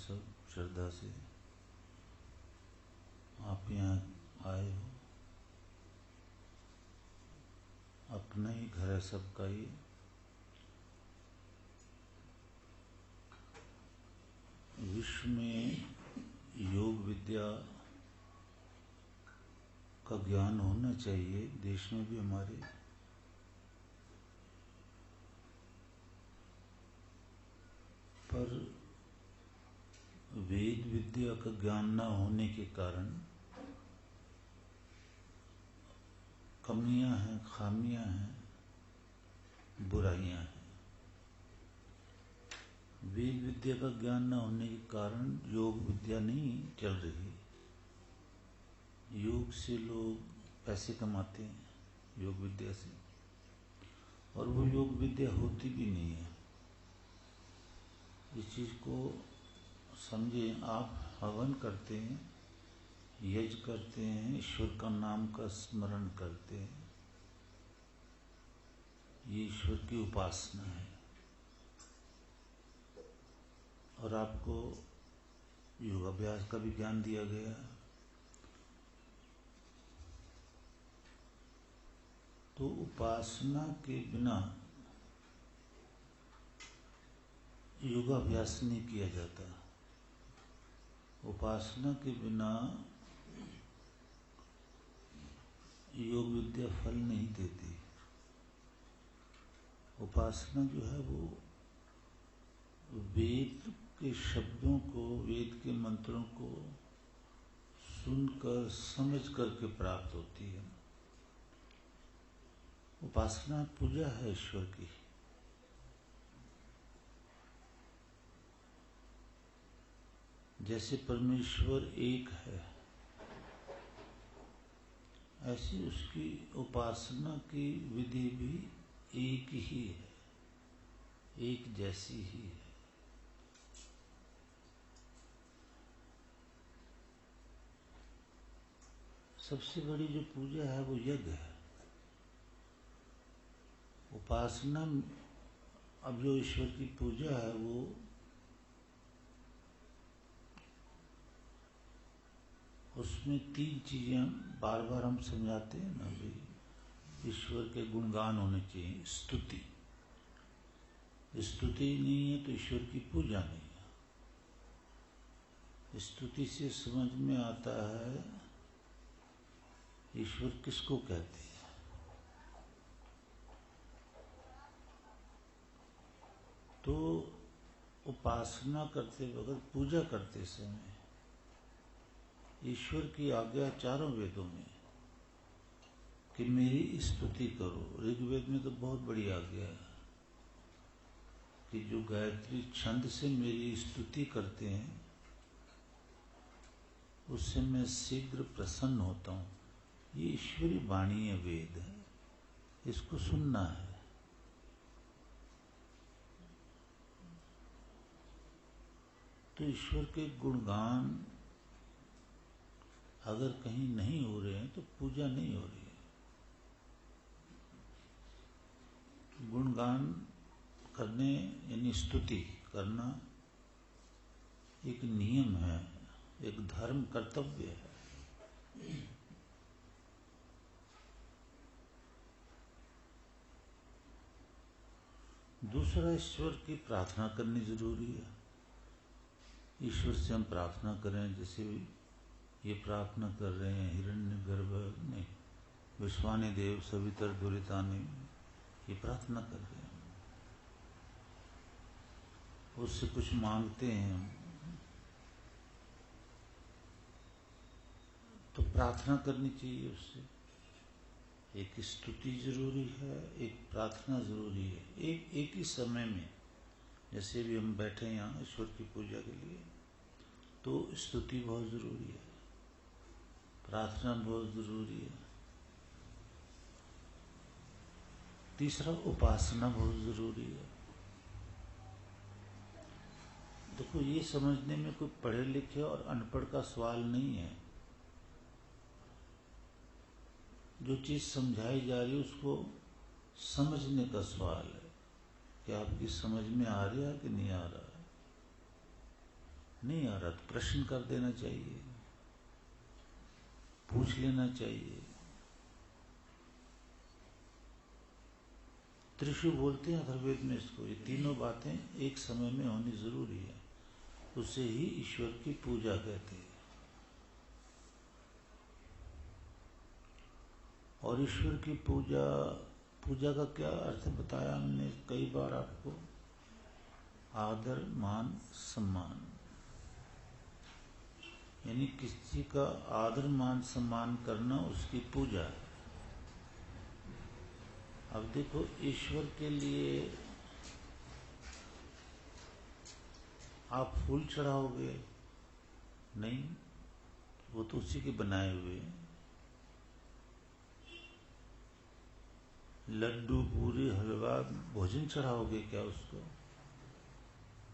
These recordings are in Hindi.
सब श्रद्धा से आप यहाँ आए हो। अपना ही घर है सबका ही। विश्व में योग विद्या का ज्ञान होना चाहिए, देश में भी हमारे। पर वेद विद्या का ज्ञान न होने के कारण कमियां हैं, खामियां हैं, बुराइयां हैं। वेद विद्या का ज्ञान न होने के कारण योग विद्या नहीं चल रही। योग से लोग पैसे कमाते हैं, योग विद्या से, और वो योग विद्या होती भी नहीं है। इस चीज को समझे। आप हवन करते हैं, यज्ञ करते हैं, ईश्वर का नाम का स्मरण करते हैं, ये ईश्वर की उपासना है। और आपको योगाभ्यास का भी ज्ञान दिया गया। तो उपासना के बिना योगाभ्यास नहीं किया जाता। उपासना के बिना योग विद्या फल नहीं देती। उपासना जो है वो वेद के शब्दों को, वेद के मंत्रों को सुनकर समझ करके प्राप्त होती है। उपासना पूजा है ईश्वर की। जैसे परमेश्वर एक है, ऐसी उसकी उपासना की विधि भी एक ही है, एक जैसी ही है। सबसे बड़ी जो पूजा है वो यज्ञ है। उपासना, अब जो ईश्वर की पूजा है वो उसमें तीन चीजें बार बार हम समझाते हैं ना भाई। ईश्वर के गुणगान होने चाहिए, स्तुति। स्तुति नहीं है तो ईश्वर की पूजा नहीं है। स्तुति से समझ में आता है ईश्वर किसको कहते हैं। तो उपासना करते वक्त, पूजा करते समय ईश्वर की आज्ञा चारों वेदों में कि मेरी स्तुति करो। ऋग्वेद में तो बहुत बड़ी आज्ञा है कि जो गायत्री छंद से मेरी स्तुति करते हैं उससे मैं शीघ्र प्रसन्न होता हूँ। ये ईश्वरी वाणी है, वेद है, इसको सुनना है। तो ईश्वर के गुणगान अगर कहीं नहीं हो रहे हैं तो पूजा नहीं हो रही है। गुणगान करने यानी स्तुति करना एक नियम है, एक धर्म कर्तव्य है। दूसरा, ईश्वर की प्रार्थना करनी जरूरी है। ईश्वर से हम प्रार्थना करें, जैसे ये प्रार्थना कर रहे हैं हिरण्यगर्भ ने, विश्वानि देव सवितर दुरितानि, ये प्रार्थना कर रहे हैं, उससे कुछ मांगते हैं हम। तो प्रार्थना करनी चाहिए उससे। एक स्तुति जरूरी है, एक प्रार्थना जरूरी है, एक ही समय में। जैसे भी हम बैठे हैं यहाँ ईश्वर की पूजा के लिए, तो स्तुति बहुत जरूरी है, प्रार्थना बहुत जरूरी है। तीसरा, उपासना बहुत जरूरी है। देखो, ये समझने में कोई पढ़े लिखे और अनपढ़ का सवाल नहीं है। जो चीज समझाई जा रही है उसको समझने का सवाल है कि आपकी समझ में आ रहा है कि नहीं आ रहा है। नहीं आ रहा तो प्रश्न कर देना चाहिए, पूछ लेना चाहिए। त्रिशु बोलते हैं अथर्ववेद में इसको। ये तीनों बातें एक समय में होनी जरूरी है, उसे ही ईश्वर की पूजा कहते हैं। और ईश्वर की पूजा, पूजा का क्या अर्थ बताया हमने कई बार आपको, आदर मान सम्मान, यानी किसी का आदर मान सम्मान करना उसकी पूजा है। अब देखो, ईश्वर के लिए आप फूल चढ़ाओगे नहीं, वो तो उसी के बनाए हुए हैं। लड्डू पूरी हलवा भोजन चढ़ाओगे क्या उसको?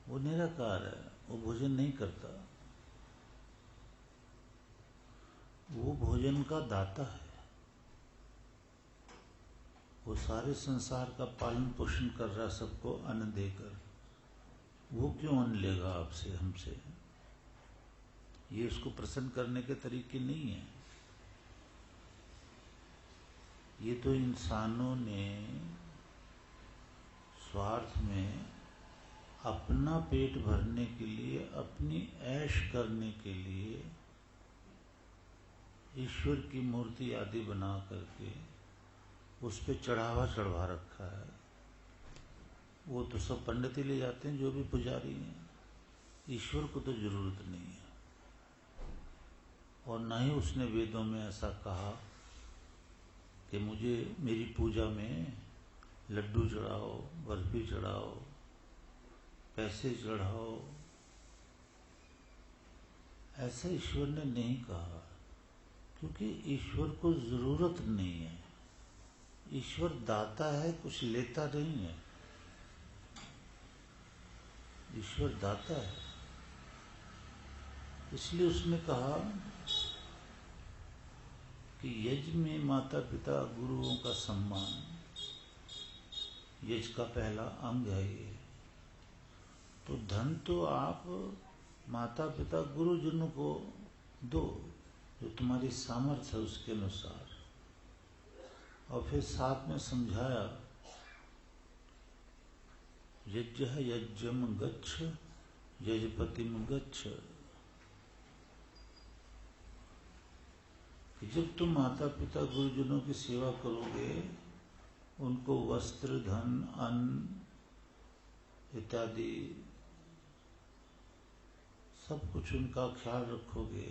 वो निराकार है, वो भोजन नहीं करता, वो भोजन का दाता है। वो सारे संसार का पालन पोषण कर रहा, सबको अन्न देकर। वो क्यों अन्न लेगा आपसे, हमसे? ये उसको प्रसन्न करने के तरीके नहीं है। ये तो इंसानों ने स्वार्थ में अपना पेट भरने के लिए, अपनी ऐश करने के लिए ईश्वर की मूर्ति आदि बना करके उस पे चढ़ावा चढ़वा रखा है। वो तो सब पंडित ही ले जाते हैं, जो भी पुजारी हैं। ईश्वर को तो जरूरत नहीं है। और न ही उसने वेदों में ऐसा कहा कि मुझे मेरी पूजा में लड्डू चढ़ाओ, बर्फी चढ़ाओ, पैसे चढ़ाओ। ऐसा ईश्वर ने नहीं कहा, क्योंकि ईश्वर को जरूरत नहीं है। ईश्वर दाता है, कुछ लेता नहीं है। ईश्वर दाता है, इसलिए उसने कहा कि यज्ञ में माता पिता गुरुओं का सम्मान, यज्ञ का पहला अंग है ये। तो धन तो आप माता पिता गुरुजनों को दो, जो तुम्हारी सामर्थ्य है उसके अनुसार। और फिर साथ में समझाया, यज्ञ यज्ञम गच्छ यजपतिम गच्छ। जब तुम माता पिता गुरुजनों की सेवा करोगे, उनको वस्त्र, धन, अन्न इत्यादि सब कुछ उनका ख्याल रखोगे,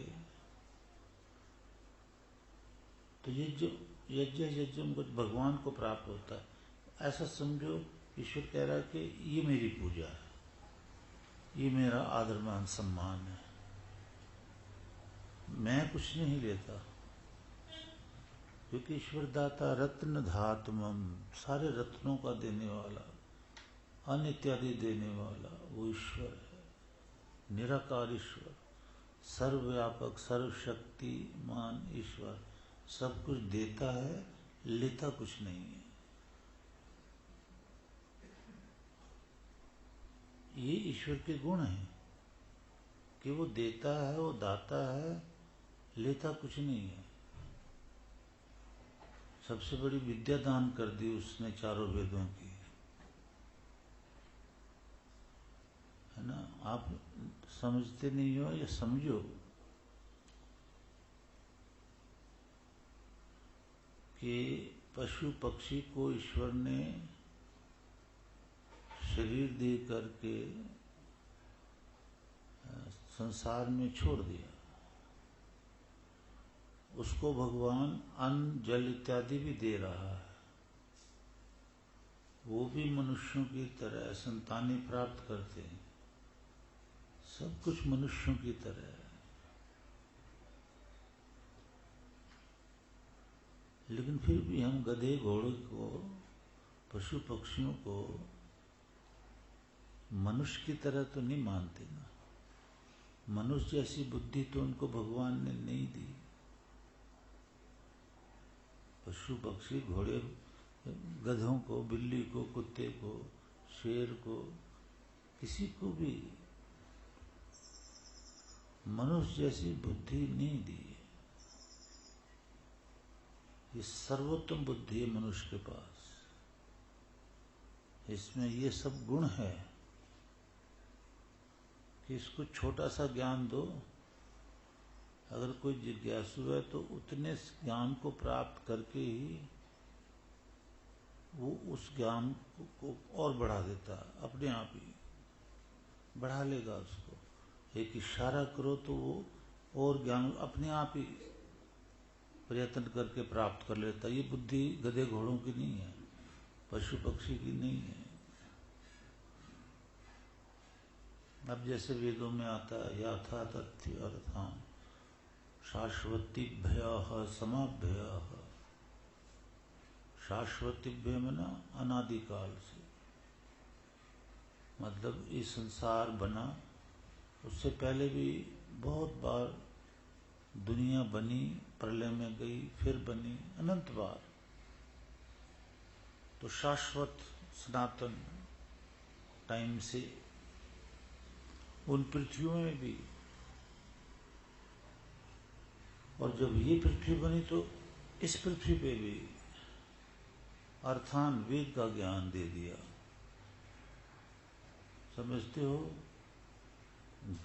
तो यज्ञ यज्ञम कुछ भगवान को प्राप्त होता है। ऐसा समझो, ईश्वर कह रहा है कि ये मेरी पूजा है, ये मेरा आदर मान सम्मान है। मैं कुछ नहीं लेता, क्योंकि ईश्वर दाता रत्न धातुमम, सारे रत्नों का देने वाला, अन्न इत्यादि देने वाला वो ईश्वर है। निराकार ईश्वर, सर्वव्यापक सर्वशक्तिमान ईश्वर, सब कुछ देता है, लेता कुछ नहीं है। ये ईश्वर के गुण हैं कि वो देता है, वो दाता है, लेता कुछ नहीं है। सबसे बड़ी विद्या दान कर दी उसने चारों वेदों की, है ना। आप समझते नहीं हो, या समझो कि पशु पक्षी को ईश्वर ने शरीर दे करके संसार में छोड़ दिया। उसको भगवान अन्न जल इत्यादि भी दे रहा है। वो भी मनुष्यों की तरह संतानें प्राप्त करते हैं, सब कुछ मनुष्यों की तरह है। लेकिन फिर भी हम गधे घोड़े को, पशु पक्षियों को मनुष्य की तरह तो नहीं मानते ना। मनुष्य जैसी बुद्धि तो उनको भगवान ने नहीं दी। पशु पक्षी, घोड़े, गधों को, बिल्ली को, कुत्ते को, शेर को, किसी को भी मनुष्य जैसी बुद्धि नहीं दी है। ये सर्वोत्तम बुद्धि है मनुष्य के पास। इसमें ये सब गुण है कि इसको छोटा सा ज्ञान दो, अगर कोई जिज्ञासु है तो उतने ज्ञान को प्राप्त करके ही वो उस ज्ञान को और बढ़ा देता है, अपने आप ही बढ़ा लेगा उसको। एक इशारा करो तो वो और ज्ञान अपने आप ही प्रयत्न करके प्राप्त कर लेता। ये बुद्धि गधे घोड़ों की नहीं है, पशु पक्षी की नहीं है। अब जैसे वेदों में आता है यथा तथ्य अर्थान शाश्वतीभ्यः समाभ्यः। शाश्वतीभ्य में ना अनादिकाल से, मतलब ये संसार बना उससे पहले भी बहुत बार दुनिया बनी, प्रलय में गई, फिर बनी, अनंत बार। तो शाश्वत सनातन टाइम से उन पृथ्वियों में भी, और जब ये पृथ्वी बनी तो इस पृथ्वी पे भी अर्थान वेद का ज्ञान दे दिया। समझते हो?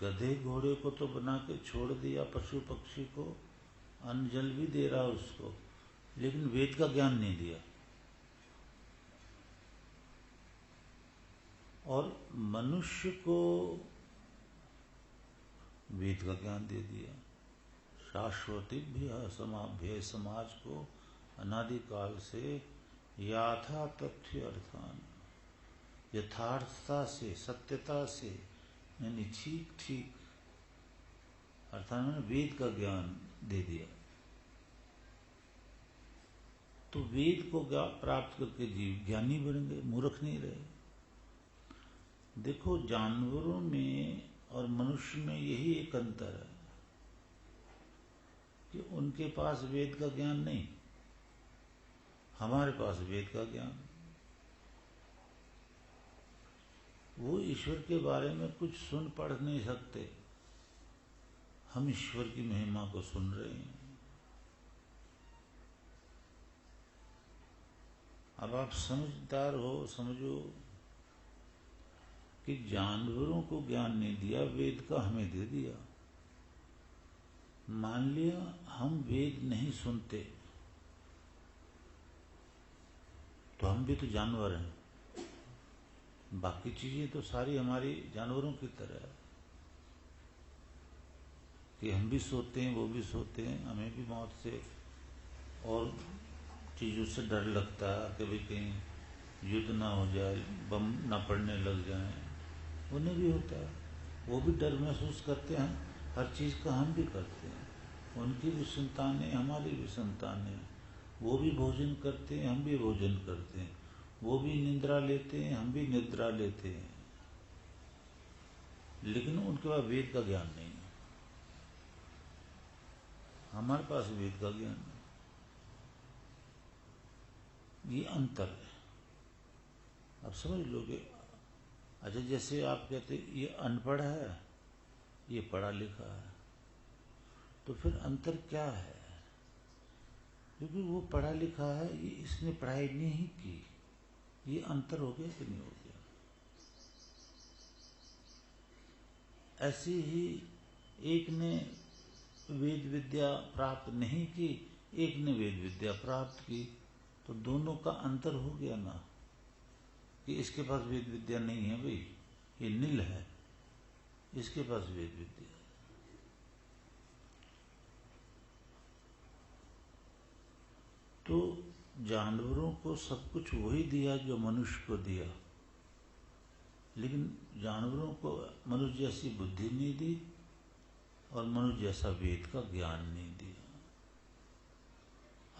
गधे घोड़े को तो बना के छोड़ दिया, पशु पक्षी को अन्न जल भी दे रहा उसको, लेकिन वेद का ज्ञान नहीं दिया। और मनुष्य को वेद का ज्ञान दे दिया। शाश्वतीभ्यः समाभ्यः, समाज को अनादिकाल से यथा तथ्य अर्थान, यथार्थता से, सत्यता से, यानी ठीक ठीक अर्थात मैंने वेद का ज्ञान दे दिया। तो वेद को प्राप्त करके जीव ज्ञानी बन गए, मूर्ख नहीं रहे। देखो जानवरों में और मनुष्य में यही एक अंतर है कि उनके पास वेद का ज्ञान नहीं, हमारे पास वेद का ज्ञान। वो ईश्वर के बारे में कुछ सुन पढ़ नहीं सकते, हम ईश्वर की महिमा को सुन रहे हैं। अब आप समझदार हो, समझो कि जानवरों को ज्ञान नहीं दिया, वेद का हमें दे दिया। मान लिया हम वेद नहीं सुनते तो हम भी तो जानवर हैं, बाकी चीजें तो सारी हमारी जानवरों की तरह है कि हम भी सोते हैं, वो भी सोते हैं, हमें भी मौत से और चीजों से डर लगता है, कभी कहीं युद्ध ना हो जाए, बम ना पड़ने लग जाए, उन्हें भी होता है, वो भी डर महसूस करते हैं। हर चीज का हम भी करते हैं, उनकी भी संतानें, हमारी भी संतानें। वो भी भोजन करते हैं, हम भी भोजन करते हैं, वो भी निद्रा लेते हैं, हम भी निद्रा लेते हैं, लेकिन उनके पास वेद का ज्ञान नहीं है, हमारे पास वेद का ज्ञान नहीं। ये अंतर है, अब समझ लोगे। अच्छा, जैसे आप कहते ये अनपढ़ है, ये पढ़ा लिखा है, तो फिर अंतर क्या है? क्योंकि वो पढ़ा लिखा है, ये इसने पढ़ाई नहीं की, ये अंतर हो गया कि नहीं हो गया? ऐसे ही एक ने वेद विद्या प्राप्त नहीं की, एक ने वेद विद्या प्राप्त की, तो दोनों का अंतर हो गया ना, कि इसके पास वेद विद्या नहीं है भाई, ये नील है, इसके पास वेद विद्या है। तो जानवरों को सब कुछ वही दिया जो मनुष्य को दिया, लेकिन जानवरों को मनुष्य जैसी बुद्धि नहीं दी और मनुष्य जैसा वेद का ज्ञान नहीं दिया।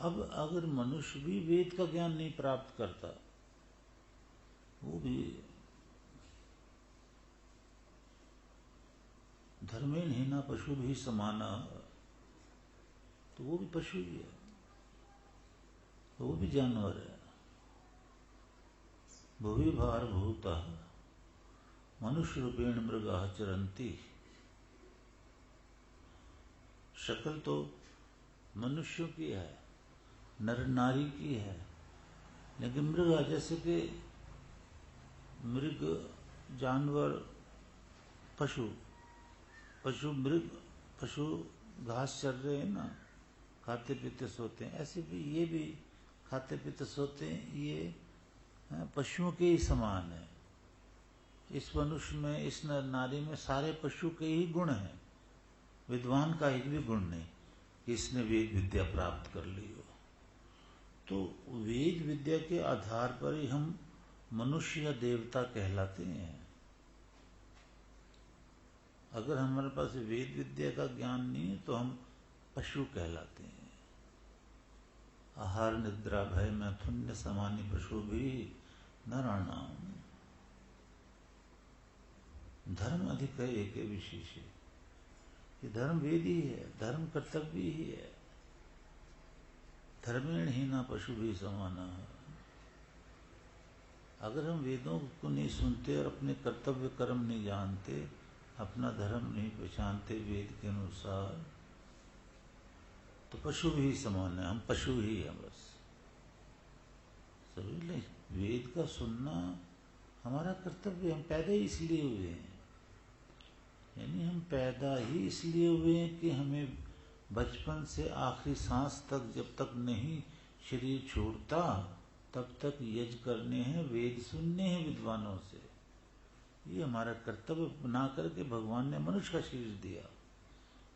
अब अगर मनुष्य भी वेद का ज्ञान नहीं प्राप्त करता, वो भी धर्मेण हीना पशु भी समाना, तो वो भी पशु ही है, वो भी जानवर है। भुवि भार भूतः मनुष्य रूपेण मृगाः चरन्ति। शक्ल तो मनुष्यों की है, नर नारी की है, लेकिन मृग जैसे कि मृग, जानवर, पशु मृग, पशु घास चर रहे हैं ना, खाते पीते सोते हैं, ऐसे भी ये भी खाते पीते सोते हैं, ये पशुओं के ही समान है। इस मनुष्य में, इस नर नारी में सारे पशु के ही गुण हैं, विद्वान का एक भी गुण नहीं कि इसने वेद विद्या प्राप्त कर ली हो। तो वेद विद्या के आधार पर ही हम मनुष्य या देवता कहलाते हैं। अगर हमारे पास वेद विद्या का ज्ञान नहीं है तो हम पशु कहलाते हैं। आहार निद्रा भय मैथुन्य समानी पशु भी नराणाम। धर्म अधिक है एक विशेष, ये धर्म वेद ही है, धर्म कर्तव्य ही है। धर्मेण ही ना पशु भी समाना है। अगर हम वेदों को नहीं सुनते और अपने कर्तव्य कर्म नहीं जानते, अपना धर्म नहीं पहचानते वेद के अनुसार, तो पशु भी समान है, हम पशु ही हैं बस। समझ लें, वेद का सुनना हमारा कर्तव्य, हम पैदा ही इसलिए हुए हैं। यानी हम पैदा ही इसलिए हुए हैं कि हमें बचपन से आखिरी सांस तक, जब तक नहीं शरीर छोड़ता, तब तक यज्ञ करने हैं, वेद सुनने हैं विद्वानों से। ये हमारा कर्तव्य बना करके भगवान ने मनुष्य का शरीर दिया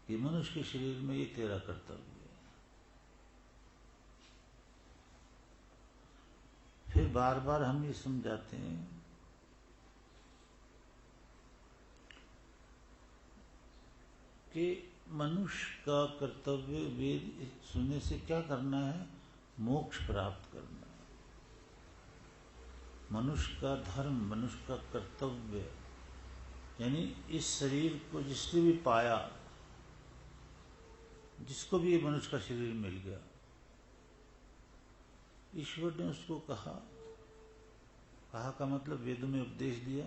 कि मनुष्य के शरीर में ये तेरा कर्तव्य है। फिर बार बार हम ये समझाते हैं कि मनुष्य का कर्तव्य वेद सुनने से क्या करना है, मोक्ष प्राप्त करना है। मनुष्य का धर्म, मनुष्य का कर्तव्य, यानी इस शरीर को जिसने भी पाया, जिसको भी ये मनुष्य का शरीर मिल गया, ईश्वर ने उसको कहा का मतलब वेदों में उपदेश दिया,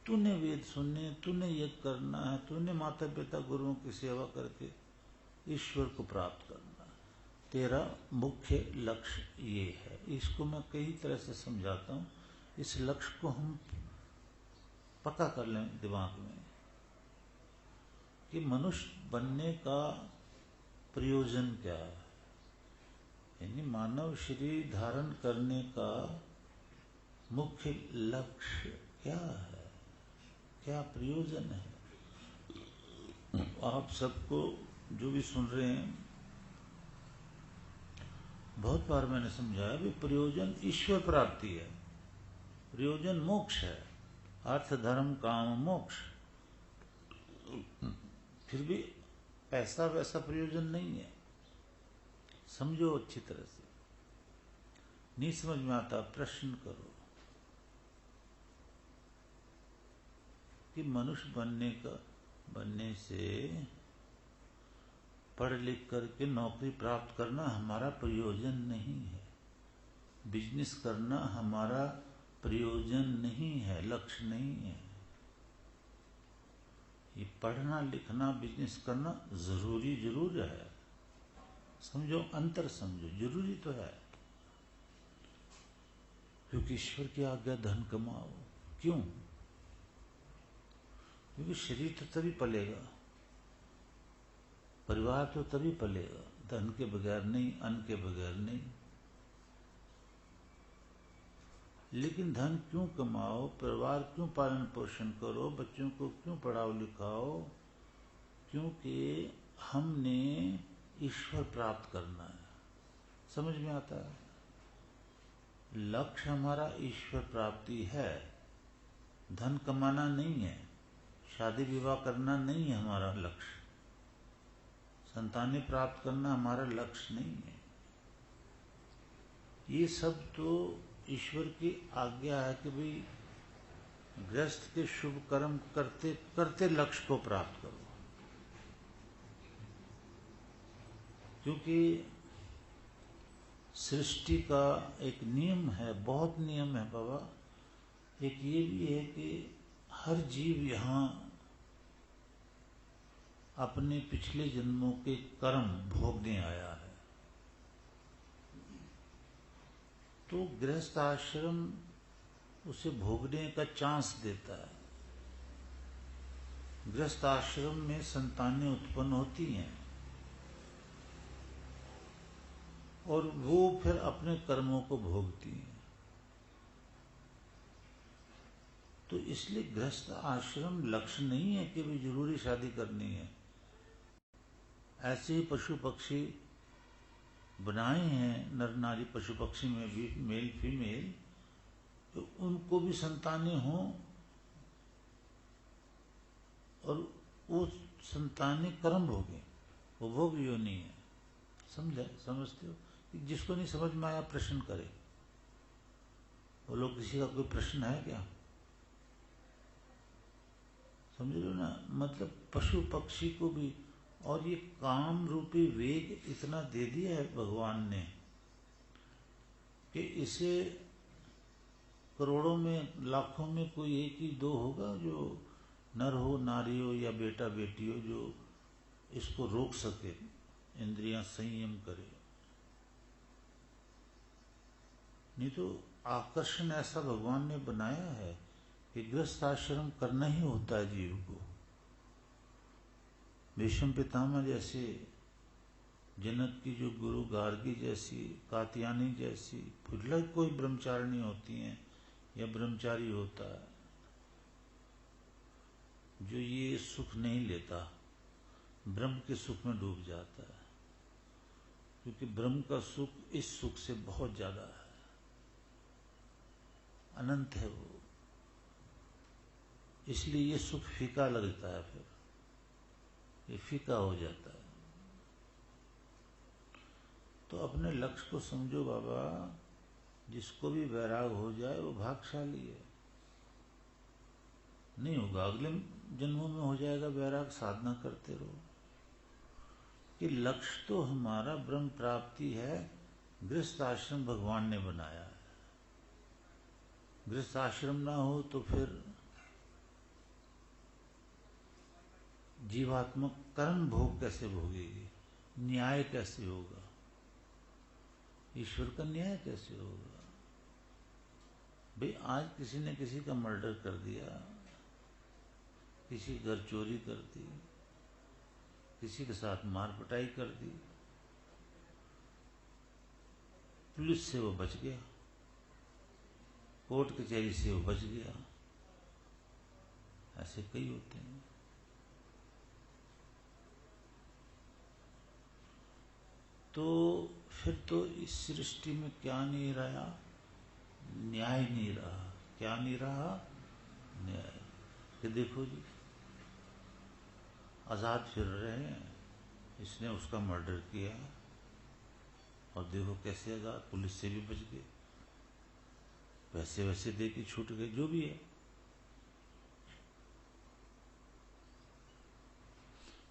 तूने वेद सुनने, तूने यज्ञ करना है, तूने माता पिता गुरुओं की सेवा करके ईश्वर को प्राप्त करना है, तेरा मुख्य लक्ष्य ये है। इसको मैं कई तरह से समझाता हूँ, इस लक्ष्य को हम पक्का कर लें दिमाग में कि मनुष्य बनने का प्रयोजन क्या है। यानी मानव शरीर धारण करने का मुख्य लक्ष्य क्या है, क्या प्रयोजन है। आप सबको जो भी सुन रहे हैं, बहुत बार मैंने समझाया भी, प्रयोजन ईश्वर प्राप्ति है, प्रयोजन मोक्ष है, अर्थ धर्म काम मोक्ष। फिर भी पैसा वैसा प्रयोजन नहीं है, समझो अच्छी तरह से। नहीं समझ में आता प्रश्न करो कि मनुष्य बनने से, पढ़ लिख करके नौकरी प्राप्त करना हमारा प्रयोजन नहीं है, बिजनेस करना हमारा प्रयोजन नहीं है, लक्ष्य नहीं है। ये पढ़ना लिखना बिजनेस करना जरूरी जरूर है, समझो, अंतर समझो, जरूरी तो है, क्योंकि ईश्वर की आज्ञा धन कमाओ। क्यों? क्योंकि शरीर तो तभी पलेगा, परिवार तो तभी पलेगा, धन के बगैर नहीं, अन्न के बगैर नहीं। लेकिन धन क्यों कमाओ, परिवार क्यों पालन पोषण करो, बच्चों को क्यों पढ़ाओ लिखाओ? क्योंकि हमने ईश्वर प्राप्त करना है। समझ में आता है? लक्ष्य हमारा ईश्वर प्राप्ति है, धन कमाना नहीं है, शादी विवाह करना नहीं है हमारा लक्ष्य, संतानें प्राप्त करना हमारा लक्ष्य नहीं है। ये सब तो ईश्वर की आज्ञा है कि भाई गृहस्थ के शुभ कर्म करते करते लक्ष्य को प्राप्त करो। क्योंकि सृष्टि का एक नियम है, बहुत नियम है बाबा। एक ये भी है कि हर जीव यहाँ अपने पिछले जन्मों के कर्म भोगने आया है। तो गृहस्थ आश्रम उसे भोगने का चांस देता है। गृहस्थ आश्रम में संतानें उत्पन्न होती हैं और वो फिर अपने कर्मों को भोगती हैं। तो इसलिए गृहस्थ आश्रम लक्ष्य नहीं है कि भी जरूरी शादी करनी है। ऐसे ही पशु पक्षी बनाए हैं, नर नारी पशु पक्षी में भी मेल फीमेल, तो उनको भी संतानें हों और वो संतानें कर्म भोगें, वो भोग योनि है। समझते हो? जिसको नहीं समझ में आया प्रश्न करे। वो लोग, किसी का कोई प्रश्न है क्या? समझ लो ना, मतलब पशु पक्षी को भी, और ये काम रूपी वेग इतना दे दिया है भगवान ने कि इसे करोड़ों में लाखों में कोई एक ही दो होगा जो नर हो नारी हो या बेटा बेटी हो जो इसको रोक सके, इंद्रियां संयम करे। नहीं तो आकर्षण ऐसा भगवान ने बनाया है कि गृहस्थ आश्रम करना ही होता है जीव को। भीष्म पितामह जैसे, जनक की जो गुरु गार्गी जैसी, कात्यायनी जैसी, फुल्ला कोई ब्रह्मचारिणी होती हैं या ब्रह्मचारी होता है जो ये सुख नहीं लेता, ब्रह्म के सुख में डूब जाता है, क्योंकि ब्रह्म का सुख इस सुख से बहुत ज्यादा है, अनंत है वो। इसलिए ये सुख फीका लगता है, फिर ये फीका हो जाता है। तो अपने लक्ष्य को समझो बाबा, जिसको भी वैराग हो जाए वो भाग्यशाली है। नहीं होगा अगले जन्मों में हो जाएगा वैराग, साधना करते रहो। कि लक्ष्य तो हमारा ब्रह्म प्राप्ति है, गृहस्थ आश्रम भगवान ने बनाया है। गृहस्थ आश्रम ना हो तो फिर जीवात्मक कर्म भोग कैसे भोगेगी, न्याय कैसे होगा, ईश्वर का न्याय कैसे होगा? भाई आज किसी ने किसी का मर्डर कर दिया, किसी घर चोरी कर दी, किसी के साथ मार पिटाई कर दी, पुलिस से वो बच गया, कोर्ट कचहरी से वो बच गया। ऐसे कई होते हैं। तो फिर तो इस सृष्टि में क्या नहीं रहा? न्याय नहीं रहा। क्या नहीं रहा? न्याय। कि देखो जी, आजाद फिर रहे हैं, इसने उसका मर्डर किया और देखो कैसे आजाद, पुलिस से भी बच गए, पैसे वैसे दे के छूट गए, जो भी है।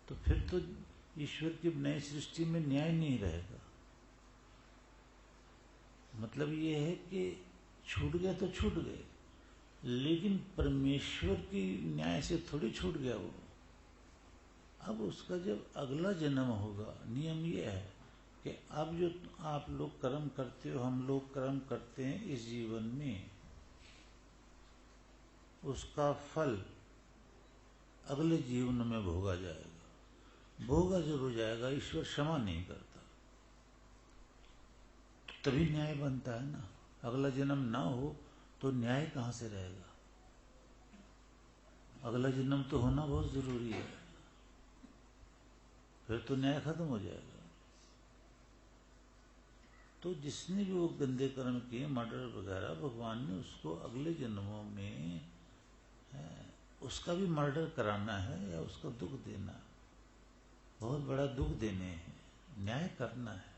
तो फिर तो ईश्वर की नई सृष्टि में न्याय नहीं रहेगा। मतलब ये है कि छूट गए तो छूट गए, लेकिन परमेश्वर की न्याय से थोड़ी छूट गया वो। अब उसका जब अगला जन्म होगा, नियम ये है कि अब जो आप लोग कर्म करते हो, हम लोग कर्म करते हैं इस जीवन में, उसका फल अगले जीवन में भोगा जाएगा। भोगा जरूर जाएगा, ईश्वर क्षमा नहीं करता। तो तभी न्याय बनता है ना। अगला जन्म ना हो तो न्याय कहां से रहेगा? अगला जन्म तो होना बहुत जरूरी है, फिर तो न्याय खत्म हो जाएगा। तो जिसने भी वो गंदे कर्म किए, मर्डर वगैरह, भगवान ने उसको अगले जन्मों में उसका भी मर्डर कराना है या उसका दुख देना, बहुत बड़ा दुख देने हैं, न्याय करना है।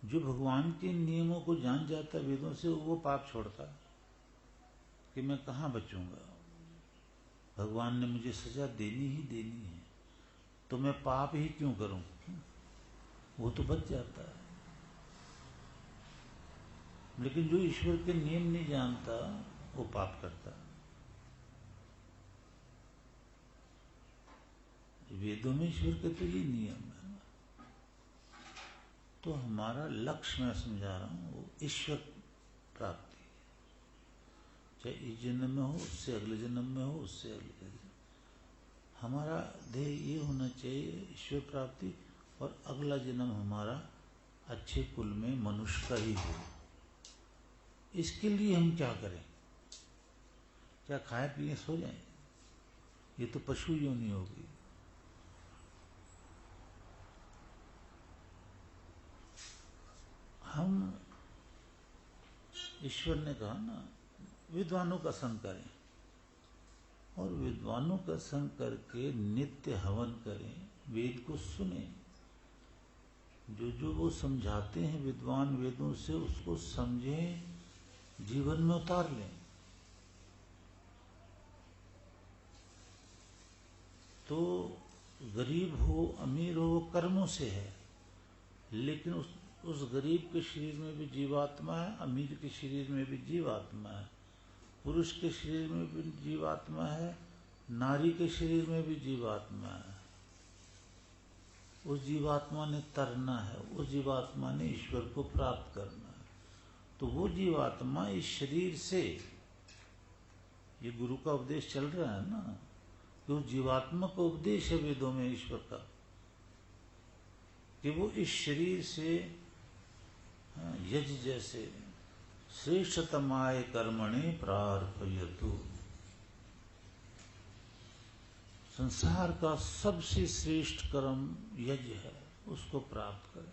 जो भगवान के नियमों को जान जाता है वेदों से, वो पाप छोड़ता है कि मैं कहां बचूंगा, भगवान ने मुझे सजा देनी ही देनी है, तो मैं पाप ही क्यों करूं? वो तो बच जाता है। लेकिन जो ईश्वर के नियम नहीं जानता, वो पाप करता है। वेदों में ईश्वर के तो ये नियम है ना। तो हमारा लक्ष्य मैं समझा रहा हूं वो ईश्वर प्राप्ति, चाहे इस जन्म में हो, उससे अगले जन्म में हो, उससे अगले जन्म। हमारा ध्येय ये होना चाहिए ईश्वर प्राप्ति, और अगला जन्म हमारा अच्छे कुल में मनुष्य का ही हो। इसके लिए हम क्या करें? क्या खाए पिए सो जाएं? ये तो पशु योनि होगी। हम, ईश्वर ने कहा ना, विद्वानों का संग करें, और विद्वानों का संग करके नित्य हवन करें, वेद को सुने, जो जो वो समझाते हैं विद्वान वेदों से उसको समझें, जीवन में उतार लें। तो गरीब हो अमीर हो कर्मों से है, लेकिन उस गरीब के शरीर में भी जीवात्मा है, अमीर के शरीर में भी जीवात्मा है, पुरुष के शरीर में भी जीवात्मा है, नारी के शरीर में भी जीवात्मा है। उस जीवात्मा ने तरना है, उस जीवात्मा ने ईश्वर को प्राप्त करना है। तो वो जीवात्मा इस शरीर से, ये गुरु का उपदेश चल रहा है ना, कि उस जीवात्मा का उपदेश है वेदों में ईश्वर का, कि वो इस शरीर से यज जैसे श्रेष्ठतमाय कर्मणि प्रार्थयतु, संसार का सबसे श्रेष्ठ कर्म यज्ञ है, उसको प्राप्त करें।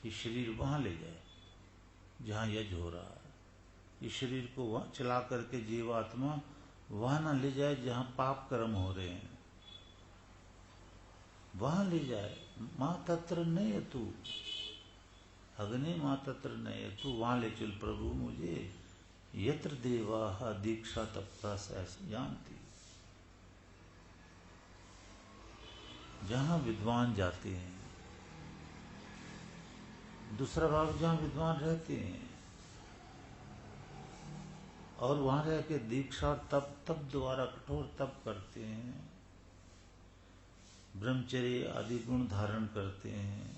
ये शरीर वहां ले जाए जहां यज्ञ हो रहा है। इस शरीर को वहां चला करके जीवात्मा वहां न ले जाए जहां पाप कर्म हो रहे हैं, वहां ले जाए। मां तत्र नयतु, अग्ने मां तत्र नयतु, वहां ले चल प्रभु मुझे, यत्र देवाः दीक्षा तपसा जानती, जहां विद्वान जाते हैं। दूसरा भाव जहां विद्वान रहते हैं, और वहां रह के दीक्षा और तप द्वारा कठोर तप करते हैं, ब्रह्मचर्य आदि गुण धारण करते हैं।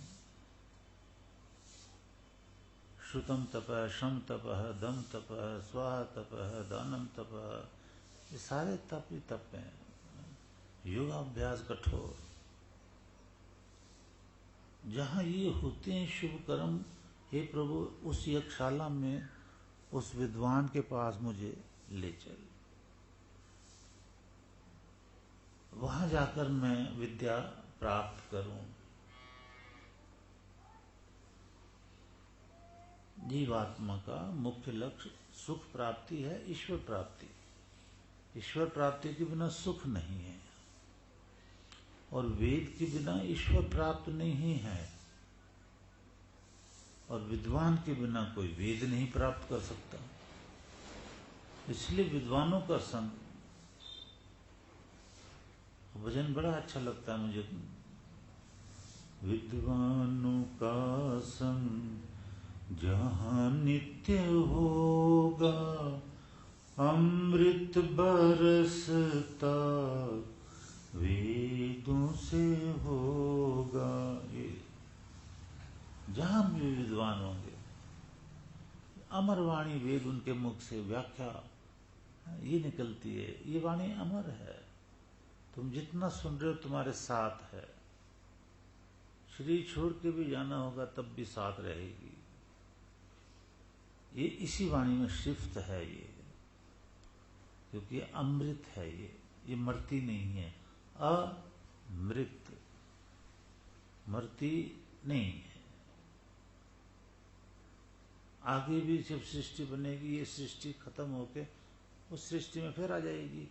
श्रुतम तपः, शम तपः, दम तपः, स्वाहा तपः, दानम तपः, ये सारे तप ही तप हैं। योगाभ्यास कठोर, जहां ये होते हैं शुभ कर्म, हे प्रभु उस यज्ञशाला में उस विद्वान के पास मुझे ले चल, वहां जाकर मैं विद्या प्राप्त करूं। जीवात्मा का मुख्य लक्ष्य सुख प्राप्ति है, ईश्वर प्राप्ति। ईश्वर प्राप्ति के बिना सुख नहीं है, और वेद के बिना ईश्वर प्राप्त नहीं है, और विद्वान के बिना कोई वेद नहीं प्राप्त कर सकता। इसलिए विद्वानों का संग, भजन बड़ा अच्छा लगता है मुझे, विद्वानों का संग जहां नित्य होगा, अमृत बरसता वेदों से होगा। जहां भी विद्वान होंगे, अमरवाणी वेद उनके मुख से व्याख्या ये निकलती है, ये वाणी अमर है, तुम जितना सुन रहे हो तुम्हारे साथ है, शरीर छोड़ के भी जाना होगा तब भी साथ रहेगी। ये इसी वाणी में शिफ्ट है ये, क्योंकि अमृत है ये मरती नहीं है, अमृत, मरती नहीं है। आगे भी जब सृष्टि बनेगी, ये सृष्टि खत्म होके उस सृष्टि में फिर आ जाएगी,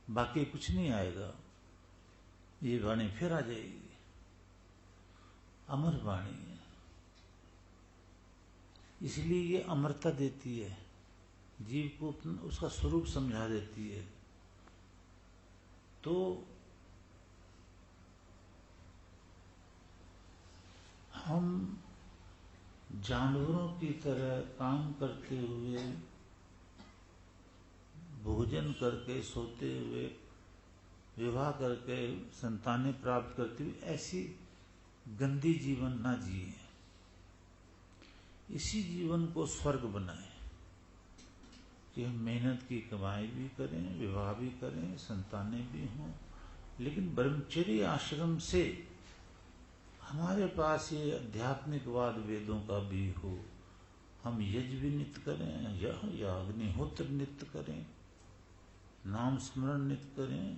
बाकी कुछ नहीं आएगा, ये वाणी फिर आ जाएगी, अमर वाणी है, इसलिए ये अमरता देती है, जीव को उसका स्वरूप समझा देती है। तो हम जानवरों की तरह काम करते हुए, भोजन करके सोते हुए विवाह करके संतानें प्राप्त करती हुई ऐसी गंदी जीवन ना जिए, इसी जीवन को स्वर्ग बनाए कि हम मेहनत की कमाई भी करें, विवाह भी करें, संतानें भी हों, लेकिन ब्रह्मचर्य आश्रम से हमारे पास ये आध्यात्मिकवाद वेदों का भी हो। हम यज्ञ भी नित्य करें, या अग्निहोत्र नित्य करें, नाम स्मरण नित्य करें।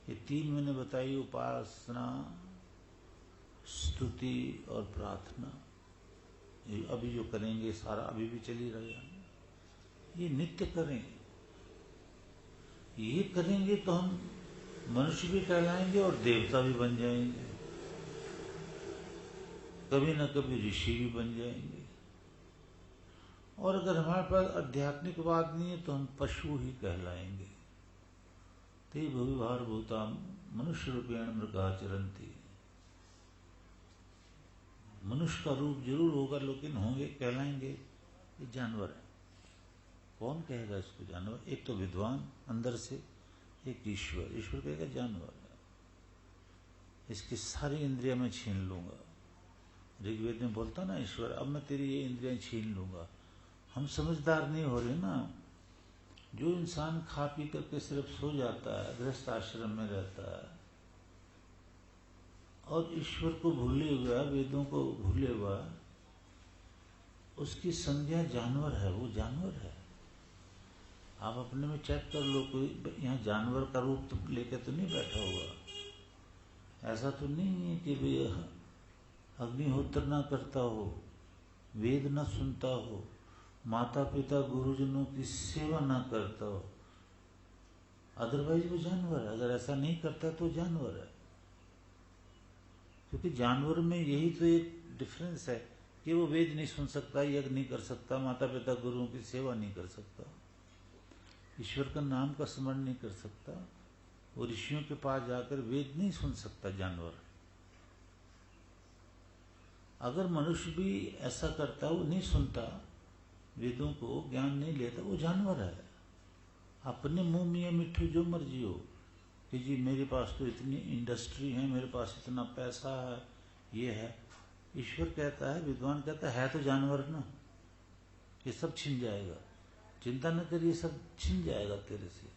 ये 3 मैंने बताई, उपासना, स्तुति और प्रार्थना। ये अभी जो करेंगे सारा अभी भी चली रहेगा, ये नित्य करें। ये करेंगे तो हम मनुष्य भी कहलाएंगे और देवता भी बन जाएंगे, कभी न कभी ऋषि भी बन जाएंगे। और अगर हमारे पास आध्यात्मिकवाद नहीं है तो हम पशु ही कहलाएंगे। ते भविभार भूता मनुष्य रूपेण मृगाचरन्ति। मनुष्य का रूप जरूर होगा, लेकिन होंगे, कहलाएंगे ये जानवर है। कौन कहेगा इसको जानवर? एक तो विद्वान अंदर से, एक ईश्वर। ईश्वर कहेगा जानवर है, इसकी सारी इंद्रियां मैं छीन लूंगा। ऋग्वेद में बोलता ना ईश्वर, अब मैं तेरी ये इंद्रियां छीन लूंगा। हम समझदार नहीं हो रहे ना। जो इंसान खा पी करके सिर्फ सो जाता है, गृहस्थ आश्रम में रहता है और ईश्वर को भूले हुआ, वेदों को भूले हुआ, उसकी संज्ञा जानवर है। वो जानवर है। आप अपने में चेक कर लो, कोई यहाँ जानवर का रूप तो लेके तो नहीं बैठा हुआ। ऐसा तो नहीं है कि भाई अग्निहोत्र ना करता हो, वेद ना सुनता हो, माता पिता गुरुजनों की सेवा ना करता हो, अदरवाइज वो जानवर है। अगर ऐसा नहीं करता तो जानवर है। क्योंकि जानवर में यही तो एक डिफरेंस है कि वो वेद नहीं सुन सकता, यज्ञ नहीं कर सकता, माता पिता गुरुओं की सेवा नहीं कर सकता, ईश्वर का नाम का स्मरण नहीं कर सकता, वो ऋषियों के पास जाकर वेद नहीं सुन सकता जानवर। अगर मनुष्य भी ऐसा करता, वो नहीं सुनता वेदों को, ज्ञान नहीं लेता, वो जानवर है। अपने मुंह मियाँ मिट्ठू जो मर्जी हो कि जी मेरे पास तो इतनी इंडस्ट्री है, मेरे पास इतना पैसा है, ये है। ईश्वर कहता है, विद्वान कहता है तो जानवर ना, ये सब छिन जाएगा, चिंता न करिए, सब छिन जाएगा तेरे से।